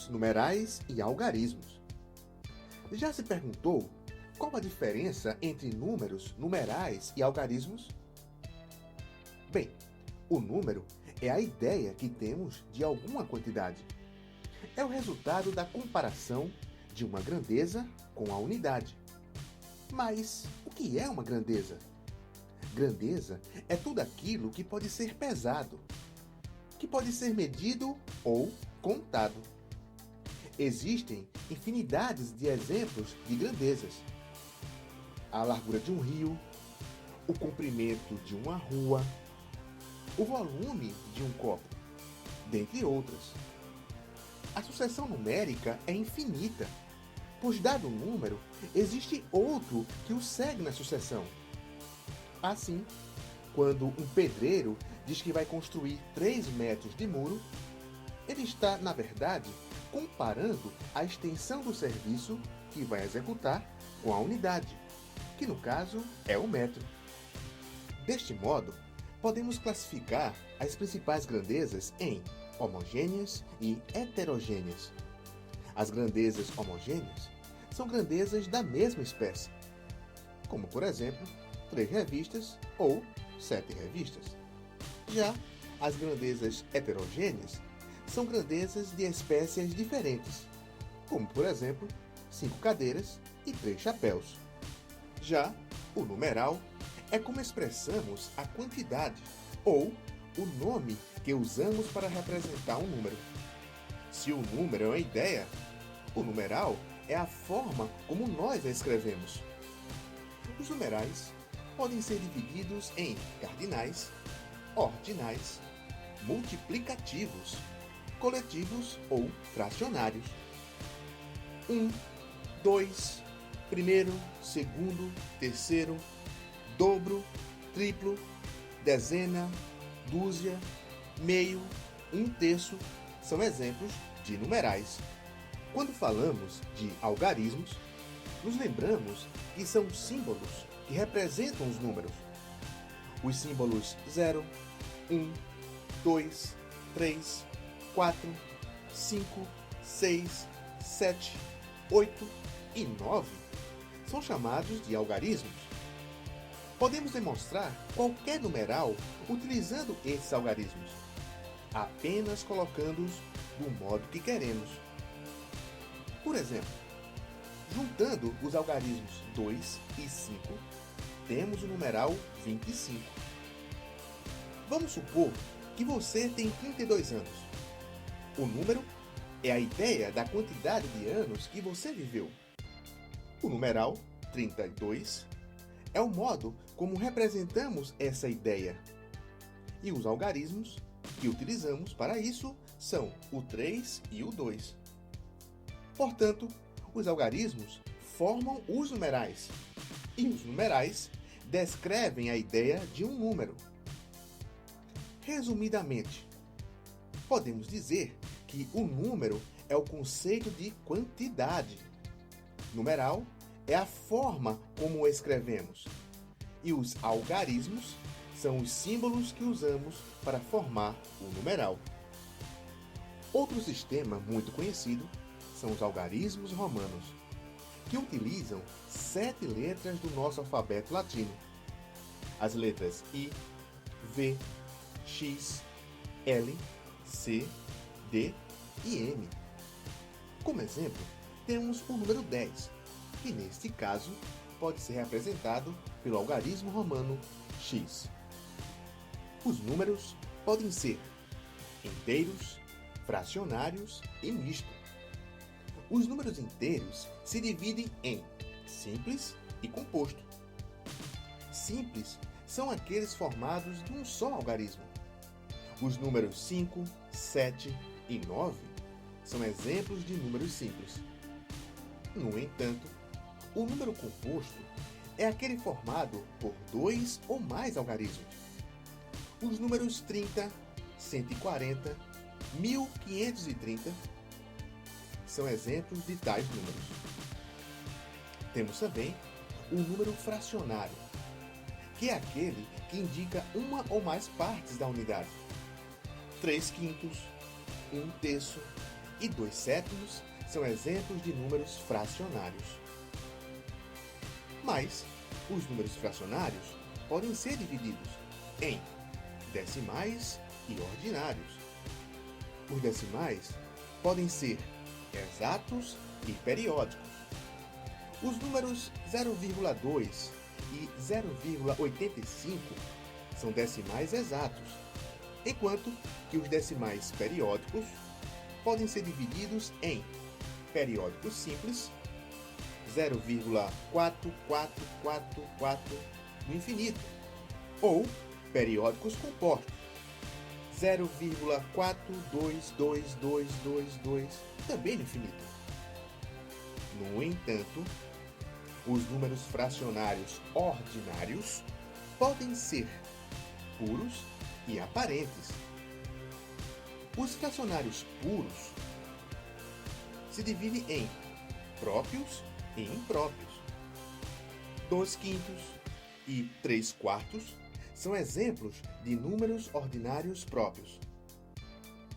números, numerais e algarismos. Já se perguntou qual a diferença entre números, numerais e algarismos? Bem, o número é a ideia que temos de alguma quantidade. É o resultado da comparação de uma grandeza com a unidade. Mas o que é uma grandeza? Grandeza é tudo aquilo que pode ser pesado, que pode ser medido ou contado. Existem infinidades de exemplos de grandezas. A largura de um rio, o comprimento de uma rua, o volume de um copo, dentre outras. A sucessão numérica é infinita, pois dado um número, existe outro que o segue na sucessão. Assim, quando um pedreiro diz que vai construir 3 metros de muro, ele está, na verdade, comparando a extensão do serviço que vai executar com a unidade, que no caso é o metro. Deste modo, podemos classificar as principais grandezas em homogêneas e heterogêneas. As grandezas homogêneas são grandezas da mesma espécie, como por exemplo, 3 revistas ou 7 revistas. Já as grandezas heterogêneas são grandezas de espécies diferentes, como por exemplo, 5 cadeiras e 3 chapéus. Já o numeral é como expressamos a quantidade ou o nome que usamos para representar um número. Se o número é uma ideia, o numeral é a forma como nós a escrevemos. Os numerais podem ser divididos em cardinais, ordinais, multiplicativos, coletivos ou fracionários. 1, 2, primeiro, segundo, terceiro, dobro, triplo, dezena, dúzia, meio, 1/3 são exemplos de numerais. Quando falamos de algarismos, nos lembramos que são símbolos que representam os números. Os símbolos 0, 1, 2, 3, 4, 5, 6, 7, 8 e 9 são chamados de algarismos. Podemos demonstrar qualquer numeral utilizando esses algarismos, apenas colocando-os do modo que queremos. Por exemplo, juntando os algarismos 2 e 5, temos o numeral 25. Vamos supor que você tem 32 anos. O número é a ideia da quantidade de anos que você viveu. O numeral 32 é o modo como representamos essa ideia. E os algarismos que utilizamos para isso são o 3 e o 2. Portanto, os algarismos formam os numerais, e os numerais descrevem a ideia de um número. Resumidamente, podemos dizer que o número é o conceito de quantidade. Numeral é a forma como o escrevemos, e os algarismos são os símbolos que usamos para formar o numeral. Outro sistema muito conhecido são os algarismos romanos, que utilizam 7 letras do nosso alfabeto latino. As letras I, V, X, L, C, D e M. Como exemplo, temos o número 10, que neste caso pode ser representado pelo algarismo romano X. Os números podem ser inteiros, fracionários e misto. Os números inteiros se dividem em simples e composto. Simples são aqueles formados de um só algarismo. Os números 5, 7 e 9 são exemplos de números simples. No entanto, o número composto é aquele formado por 2 ou mais algarismos. Os números 30, 140, 1530 são exemplos de tais números. Temos também o número fracionário, que é aquele que indica uma ou mais partes da unidade. 3/5, 1/3 e 2 sétimos são exemplos de números fracionários. Mas os números fracionários podem ser divididos em decimais e ordinários. Os decimais podem ser exatos e periódicos. Os números 0,2 e 0,85 são decimais exatos, enquanto que os decimais periódicos podem ser divididos em periódicos simples, 0,4444 no infinito, ou periódicos compostos, 0,422222 também no infinito. No entanto, os números fracionários ordinários podem ser puros e aparentes. Os fracionários puros se dividem em próprios e impróprios. 2/5 e 3/4 são exemplos de números ordinários próprios.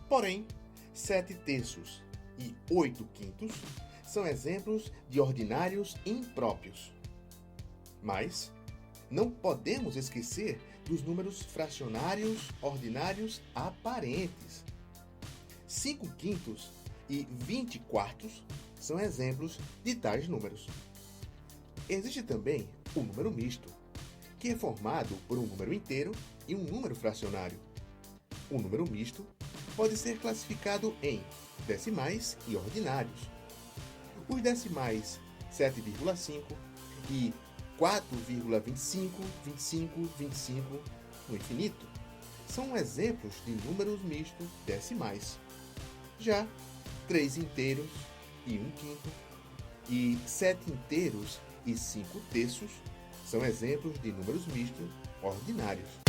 Porém, 7/3 e 8/5 são exemplos de ordinários impróprios. Mas não podemos esquecer dos números fracionários ordinários aparentes. 5/5 e 20/4 são exemplos de tais números. Existe também o número misto, que é formado por um número inteiro e um número fracionário. O número misto pode ser classificado em decimais e ordinários. Os decimais 7,5 e 4,25 no infinito são exemplos de números mistos decimais. Já 3 inteiros e 1/5 e 7 inteiros e 5/3 são exemplos de números mistos ordinários.